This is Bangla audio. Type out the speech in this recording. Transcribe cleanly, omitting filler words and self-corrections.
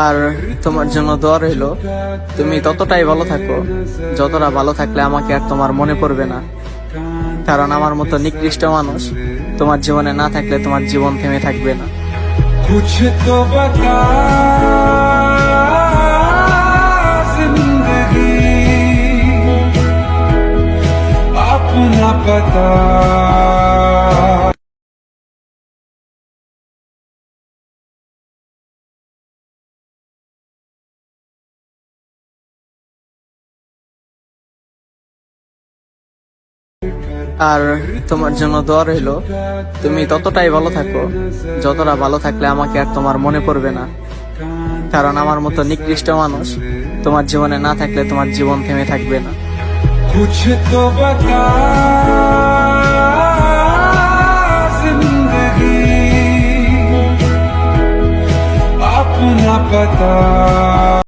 আর তোমার জন্য দোয়া রইলো, তুমি ততটাই ভালো থাকো যতটা ভালো থাকলে আমাকে আর তোমার মনে পড়বে না। কারণ আমার মতো নিকৃষ্ট মানুষ তোমার জীবনে না থাকলে তোমার জীবন থেমে থাকবে না। कुछ तो बता जिंदगी अपना पता। আর তোমার জন্য দোয়া রইলো, তুমি ততটাই ভালো থাকো যতটা ভালো থাকলে আমাকে আর তোমার মনে পড়বে না। কারণ আমার মতো নিকৃষ্ট মানুষ তোমার জীবনে না থাকলে তোমার জীবন থেমে থাকবে না। कुछ तो बता जिंदगी अपना पता।